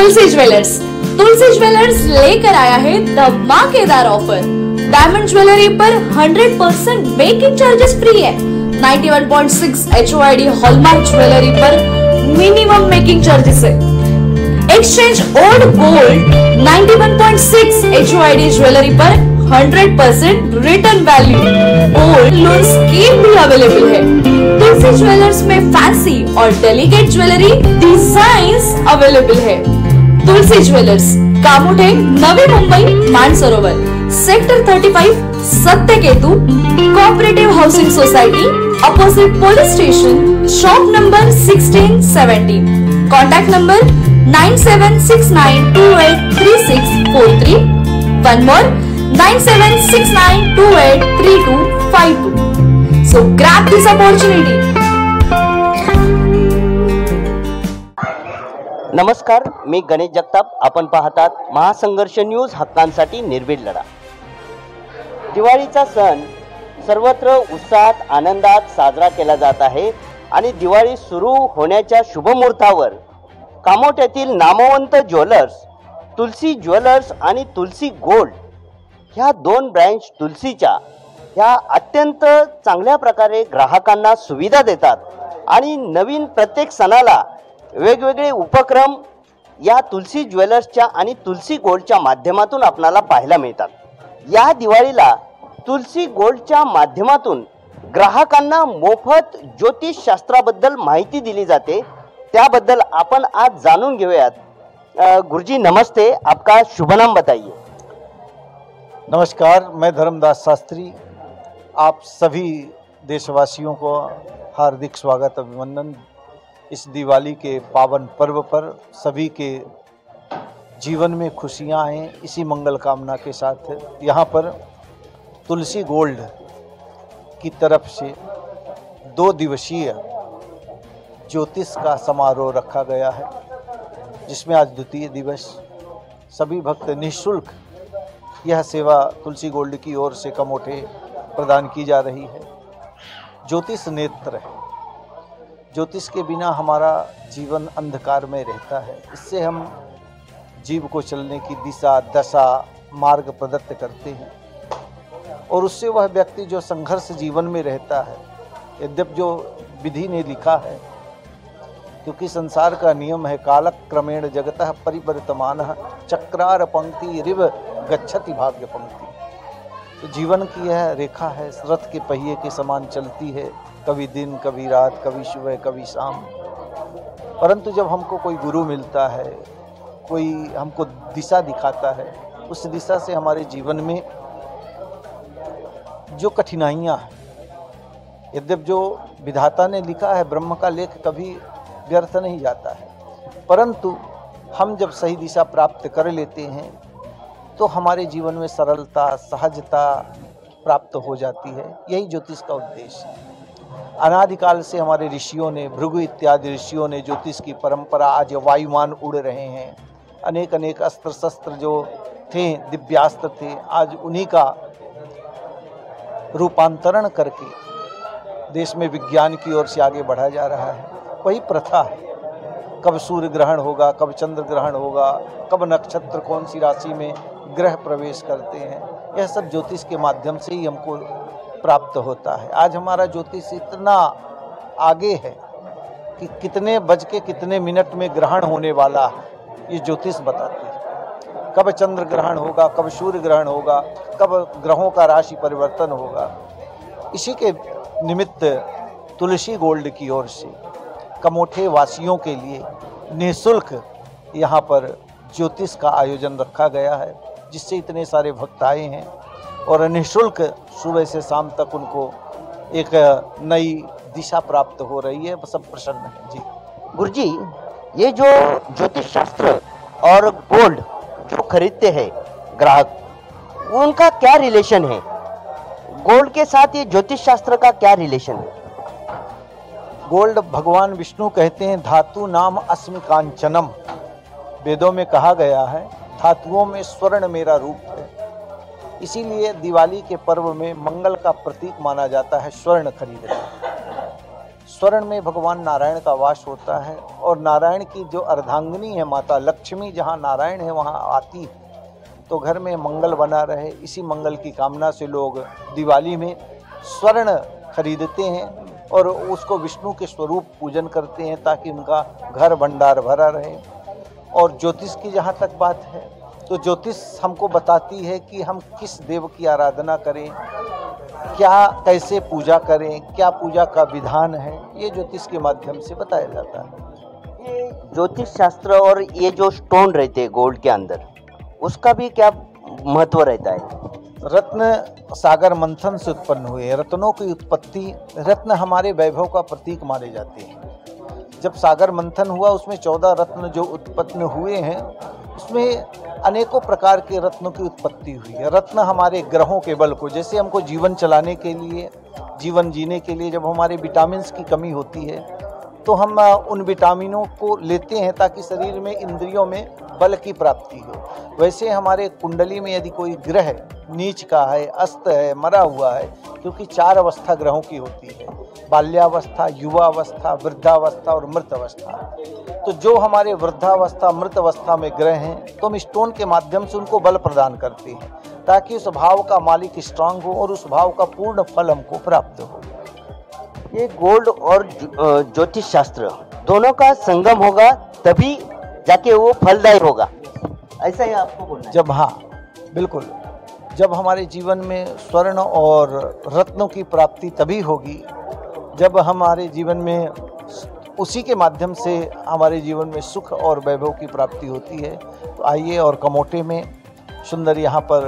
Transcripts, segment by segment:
तुलसी jewellers लेकर आया है धमाकेदार ऑफर। डायमंड ज्वेलरी पर 100% मेकिंग चार्जेस फ्री है। 91.6 HOID हॉलमार्क ज्वेलरी पर मिनिमम मेकिंग चार्जेस है। Exchange old gold 91.6 HOID jewellery पर 100% return value. Gold loan scheme भी अवेलेबल है। तुलसी ज्वेलर्स में फैंसी और डेलिकेट ज्वेलरी डिजाइन्स अवेलेबल है। Tulsi jewellers, Kamothe, Navi Mumbai, Mansarovar, sector 35, Satyaketu, cooperative housing society, opposite police station, shop number 1617। Contact number 9769283643। One more 9769283252। So grab this opportunity. नमस्कार, मी गणेश जगताप. आपण पाहतात Mahasangharsh news, हक्कांसाठी निर्भीड लढा. दिवाळीचा सण सर्वत्र उत्साहात आनंदात साजरा केला जात आहे आणि दिवाळी सुरू होण्याच्या शुभमुहूर्तावर कामोठ्यातील नामवंत ज्वेलर्स तुलसी ज्वेलर्स आणि तुलसी गोल्ड ह्या दोन ब्रँच तुलसीच्या ह्या अत्यंत चांगल्या प्रकारे ग्राहकांना सुविधा देतात आणि नवीन प्रत्येक सणाला वेगवेगळे उपक्रम या तुलसी ज्वेलर्सच्या आणि तुलसी गोल्डच्या माध्यमातून आपल्याला पाहायला मिळतात. या दिवाळीला तुलसी गोल्डच्या माध्यमातून ग्राहकांना मोफत ज्योतिषशास्त्राबद्दल माहिती दिली जाते. त्याबद्दल आपण आज जाणून घेऊयात. गुरुजी नमस्ते, आपका शुभ नाम बताइए. नमस्कार, मैं धर्मदास शास्त्री आप सभी देशवासियों को हार्दिक स्वागत अभिनंदन. इस दिवाली के पावन पर्व पर सभी के जीवन में खुशियां आएँ, इसी मंगल कामना के साथ यहाँ पर तुलसी गोल्ड की तरफ से 2 दिवसीय ज्योतिष का समारोह रखा गया है, जिसमें आज द्वितीय दिवस सभी भक्त निःशुल्क यह सेवा तुलसी गोल्ड की ओर से कमोठे प्रदान की जा रही है. ज्योतिष नेत्र है. ज्योतिष के बिना हमारा जीवन अंधकार में रहता है. इससे हम जीव को चलने की दिशा दशा मार्ग प्रदत्त करते हैं और उससे वह व्यक्ति जो संघर्ष जीवन में रहता है, यद्यपि जो विधि ने लिखा है, क्योंकि संसार का नियम है कालक्रमेण जगतः परिवर्तमानः चक्रार पंक्ति रिव गच्छति भाग्य पंक्ति. तो जीवन की यह रेखा है, रथ के पहिए के समान चलती है, कभी दिन कभी रात, कभी सुबह कभी शाम. परंतु जब हमको कोई गुरु मिलता है, कोई हमको दिशा दिखाता है, उस दिशा से हमारे जीवन में जो कठिनाइयाँ हैं, यद्यपि जो विधाता ने लिखा है, ब्रह्म का लेख कभी व्यर्थ नहीं जाता है, परंतु हम जब सही दिशा प्राप्त कर लेते हैं तो हमारे जीवन में सरलता सहजता प्राप्त हो जाती है. यही ज्योतिष का उद्देश्य है. अनादिकाल से हमारे ऋषियों ने, भृगु इत्यादि ऋषियों ने ज्योतिष की परंपरा, आज वायुमान उड़ रहे हैं, अनेक अनेक अस्त्र शस्त्र जो थे, दिव्यास्त्र थे, आज उन्हीं का रूपांतरण करके देश में विज्ञान की ओर से आगे बढ़ा जा रहा है. वही प्रथा है. कब सूर्य ग्रहण होगा, कब चंद्र ग्रहण होगा, कब नक्षत्र कौन सी राशि में ग्रह प्रवेश करते हैं, यह सब ज्योतिष के माध्यम से ही हमको प्राप्त होता है. आज हमारा ज्योतिष इतना आगे है कि कितने बज के कितने मिनट में ग्रहण होने वाला है, ये ज्योतिष बताते हैं. कब चंद्र ग्रहण होगा, कब सूर्य ग्रहण होगा, कब ग्रहों का राशि परिवर्तन होगा. इसी के निमित्त तुलसी गोल्ड की ओर से कमोठे वासियों के लिए निःशुल्क यहाँ पर ज्योतिष का आयोजन रखा गया है, जिससे इतने सारे भक्त आए हैं और निःशुल्क सुबह से शाम तक उनको एक नई दिशा प्राप्त हो रही है. सब प्रसन्न है जी. गुरुजी, ये जो ज्योतिष शास्त्र और गोल्ड जो खरीदते हैं ग्राहक, उनका क्या रिलेशन है? गोल्ड के साथ ये ज्योतिष शास्त्र का क्या रिलेशन है? गोल्ड भगवान विष्णु कहते हैं धातु नाम अस्मि कांचनम. वेदों में कहा गया है धातुओं में स्वर्ण मेरा रूप है. इसीलिए दिवाली के पर्व में मंगल का प्रतीक माना जाता है स्वर्ण खरीदना. स्वर्ण में भगवान नारायण का वास होता है और नारायण की जो अर्धांगिनी है माता लक्ष्मी, जहाँ नारायण है वहाँ आती है, तो घर में मंगल बना रहे, इसी मंगल की कामना से लोग दिवाली में स्वर्ण खरीदते हैं और उसको विष्णु के स्वरूप पूजन करते हैं ताकि उनका घर भंडार भरा रहे। और ज्योतिष की जहाँ तक बात है तो ज्योतिष हमको बताती है कि हम किस देव की आराधना करें, क्या कैसे पूजा करें, क्या पूजा का विधान है, ये ज्योतिष के माध्यम से बताया जाता है। ये ज्योतिष शास्त्र और ये जो स्टोन रहते हैं गोल्ड के अंदर, उसका भी क्या महत्व रहता है? रत्न सागर मंथन से उत्पन्न हुए, रत्नों की उत्पत्ति, रत्न हमारे वैभव का प्रतीक माने जाते हैं। जब सागर मंथन हुआ उसमें 14 रत्न जो उत्पन्न हुए हैं, उसमें अनेकों प्रकार के रत्नों की उत्पत्ति हुई है। रत्न हमारे ग्रहों के बल को, जैसे हमको जीवन चलाने के लिए, जीवन जीने के लिए जब हमारे विटामिन्स की कमी होती है तो हम उन विटामिनों को लेते हैं ताकि शरीर में, इंद्रियों में बल की प्राप्ति हो। वैसे हमारे कुंडली में यदि कोई ग्रह नीच का है, अस्त है, मरा हुआ है, क्योंकि 4 अवस्था ग्रहों की होती है, बाल्यावस्था, युवावस्था, वृद्धावस्था और मृत अवस्था। तो जो हमारे वृद्धावस्था, मृत अवस्था में ग्रह हैं तो हम स्टोन के माध्यम से उनको बल प्रदान करते हैं ताकि उस भाव का मालिक स्ट्रांग हो और उस भाव का पूर्ण फल हमको प्राप्त हो। ये गोल्ड और ज्योतिष शास्त्र दोनों का संगम होगा तभी जाके वो फलदायी होगा, ऐसा ही आपको बोलना है? जब, हाँ बिल्कुल, जब हमारे जीवन में स्वर्ण और रत्नों की प्राप्ति तभी होगी जब हमारे जीवन में उसी के माध्यम से हमारे जीवन में सुख और वैभव की प्राप्ति होती है। तो आइए, और कमोटे में सुंदर यहाँ पर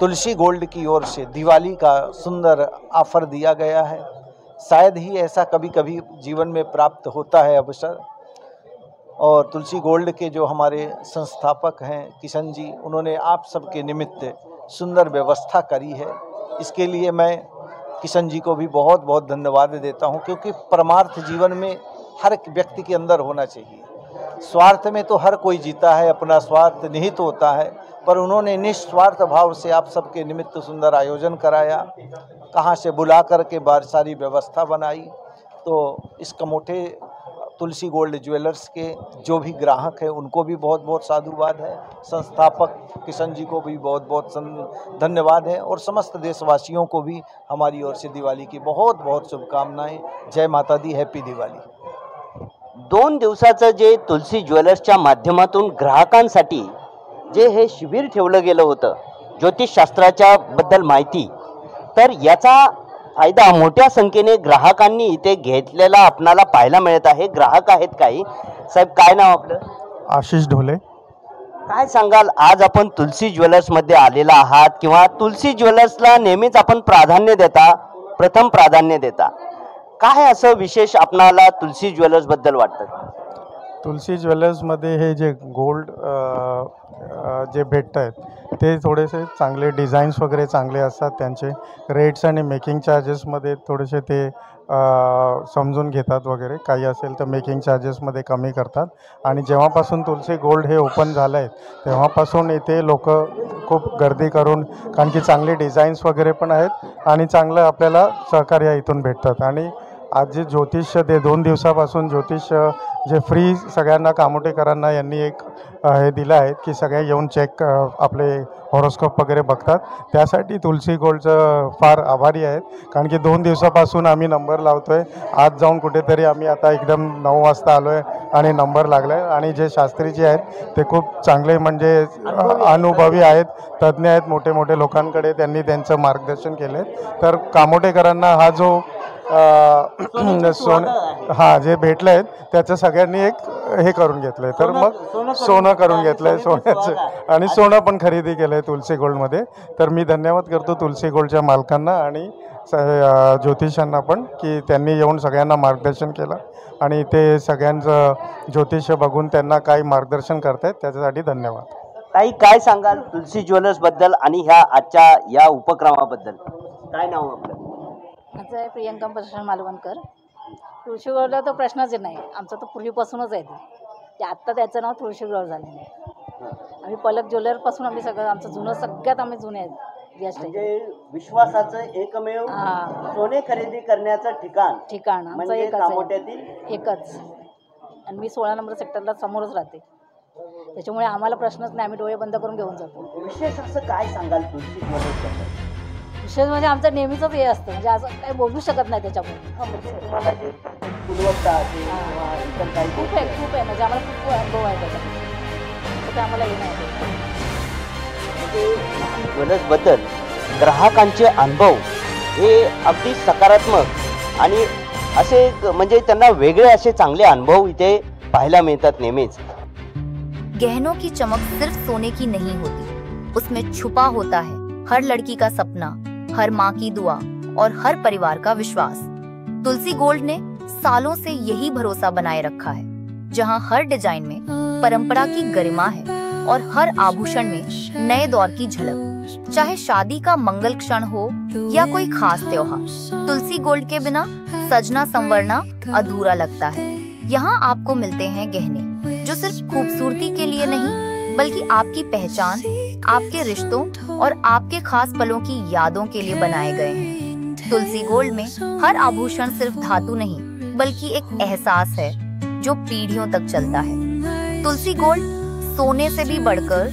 तुलसी गोल्ड की ओर से दिवाली का सुंदर ऑफर दिया गया है। शायद ही ऐसा कभी कभी जीवन में प्राप्त होता है अवसर। और तुलसी गोल्ड के जो हमारे संस्थापक हैं किशन जी, उन्होंने आप सबके निमित्त सुंदर व्यवस्था करी है। इसके लिए मैं किशन जी को भी बहुत बहुत धन्यवाद देता हूं, क्योंकि परमार्थ जीवन में हर व्यक्ति के अंदर होना चाहिए। स्वार्थ में तो हर कोई जीता है, अपना स्वार्थ निहित होता है, पर उन्होंने निस्वार्थ भाव से आप सबके निमित्त सुंदर आयोजन कराया, कहाँ से बुला करके बार सारी व्यवस्था बनाई। तो इस कमोठे तुलसी गोल्ड ज्वेलर्स के जो भी ग्राहक हैं उनको भी बहुत बहुत साधुवाद है, संस्थापक किशन जी को भी बहुत बहुत धन्यवाद है, और समस्त देशवासियों को भी हमारी ओर से दिवाली की बहुत बहुत शुभकामनाएं। जय माता दी, हैप्पी दिवाली। 2 दिवसाचं जे तुलसी ज्वेलर्सच्या माध्यमातून ग्राहकांसाठी जे हे शिबिर ठेवलं गेलं होतं ज्योतिषशास्त्राच्या बद्दल माहिती, तर याचा फायदा मोठ्या संख्येने ग्राहकांनी इथे घेतलेला आपणाला पाहायला मिळत आहे। ग्राहक आहेत काही। साहेब, काय नाव आपलं? आशिष ढोले। काय सांगाल, आज आपण तुलसी ज्वेलर्स मध्ये आलेला आहात किंवा तुलसी ज्वेलर्सला नेहमीच आपण प्राधान्य देता, प्रथम प्राधान्य देता, काय असं विशेष आपणाला तुलसी ज्वेलर्स बद्दल वाटतं? तुलसी ज्वेलर्समध्ये हे जे गोल्ड जे भेटत आहेत ते थोडेसे चांगले डिझाईन्स वगैरे चांगले असतात, त्यांचे रेट्स आणि मेकिंग चार्जेसमध्ये थोडेसे ते समजून घेतात वगैरे, काही असेल तर मेकिंग चार्जेसमध्ये कमी करतात। आणि जेव्हापासून तुलसी गोल्ड हे ओपन झालं आहे तेव्हापासून इथे लोक खूप गर्दी करून, कारण की चांगले डिझाईन्स वगैरे पण आहेत आणि चांगलं आपल्याला सहकार्य इथून भेटतात। आणि आज जे ज्योतिष ते 2 दिवसापासून ज्योतिष जे फ्री सगळ्यांना कामोटेकरांना यांनी एक हे दिलं आहे की सगळे येऊन चेक आपले हॉरोस्कोप वगैरे बघतात, त्यासाठी तुलसी गोल्डचं फार आभारी आहेत। कारण की 2 दिवसापासून आम्ही नंबर लावतो आहे, आज जाऊन कुठेतरी आम्ही आता एकदम 9 वाजता आलो आहे आणि नंबर लागला आहे। आणि जे शास्त्रीजी आहेत ते खूप चांगले, म्हणजे अनुभवी आहेत, तज्ज्ञ आहेत, मोठे मोठे लोकांकडे त्यांनी त्यांचं मार्गदर्शन केलं आहे। तर कामोटेकरांना हा जो हां जे भेटलं आहेत त्याचं सगळ्यांनी एक हे करून घेतलं आहे, तर मग सोनं करून घेतलं आहे, सोन्याचं आणि सोनं पण खरेदी केलं आहे तुलसी गोल्डमध्ये। तर मी धन्यवाद करतो तुलसी गोल्डच्या मालकांना आणि ज्योतिषांना पण, की त्यांनी येऊन सगळ्यांना मार्गदर्शन केलं आणि ते सगळ्यांचं ज्योतिष बघून त्यांना काही मार्गदर्शन करतायत, त्याच्यासाठी धन्यवाद। ताई, काय सांगाल तुलसी ज्वेलर्स बद्दल आणि ह्या आजच्या या उपक्रमाबद्दल? काय नाव आपलं? माझं आहे प्रियंका प्रशांत मालवणकर। तुळशी गोल्डला तो प्रश्नच नाही, आमचं तर पूर्वीपासूनच आहे ते आत्ता त्याचं नाव तुळशी गोल्ड झालेलं आहे। आम्ही पलक ज्वेलरपासून आम्ही सगळं, आमचं जुनं सगळ्यात आम्ही जुने आहेत, गेस्ट आहे म्हणजे विश्वासाचं एकमेव हा सोने खरेदी करण्याचं ठिकाण आमचं म्हणजे एकच आहे, कामोट्यातील एकच. आणि मी 16 नंबर सेक्टरला समोरच राहते, त्याच्यामुळे आम्हाला प्रश्नच नाही, आम्ही डोळे बंद करून घेऊन जातो. विशेष असं काय सांगाल तुलसी ज्वेलर्सबद्दल? विशेष म्हणजे आमचं नेहमीचंच हे असतं, म्हणजे असं काही बोलू शकत नाही त्याच्यामुळे. तुम्हाला जे गुणवत्ता असेल किंवा इतर काही खूप आहे, म्हणजे आम्हाला खूप अनुभव आहे त्याच्यामध्ये, तर आम्हाला हे नाही. ज्वेलर्सबद्दल ग्राहकांचे अनुभव हे अगदी सकारात्मक आणि असे म्हणजे त्यांना वेगळे असे चांगले अनुभव इथे पाहायला मिळतात नेहमीच. गहनों की चमक सिर्फ सोने की नहीं होती, उसमें छुपा होता है हर लड़की का सपना, हर माँ की दुआ और हर परिवार का विश्वास। तुलसी गोल्ड ने सालों से यही भरोसा बनाए रखा है, जहां हर डिजाइन में परंपरा की गरिमा है और हर आभूषण में नए दौर की झलक। चाहे शादी का मंगल क्षण हो या कोई खास त्योहार, तुलसी गोल्ड के बिना सजना संवरना अधूरा लगता है। यहाँ आपको मिलते हैं गहने जो सिर्फ खूबसूरती के लिए नहीं, बल्कि आपकी पहचान, आपके रिश्तों और आपके खास पलों की यादों के लिए बनाए गए हैं। तुलसी गोल्ड में हर आभूषण सिर्फ धातु नहीं, बल्कि एक एहसास है जो पीढ़ियों तक चलता है। तुलसी गोल्ड सोने से भी बढ़कर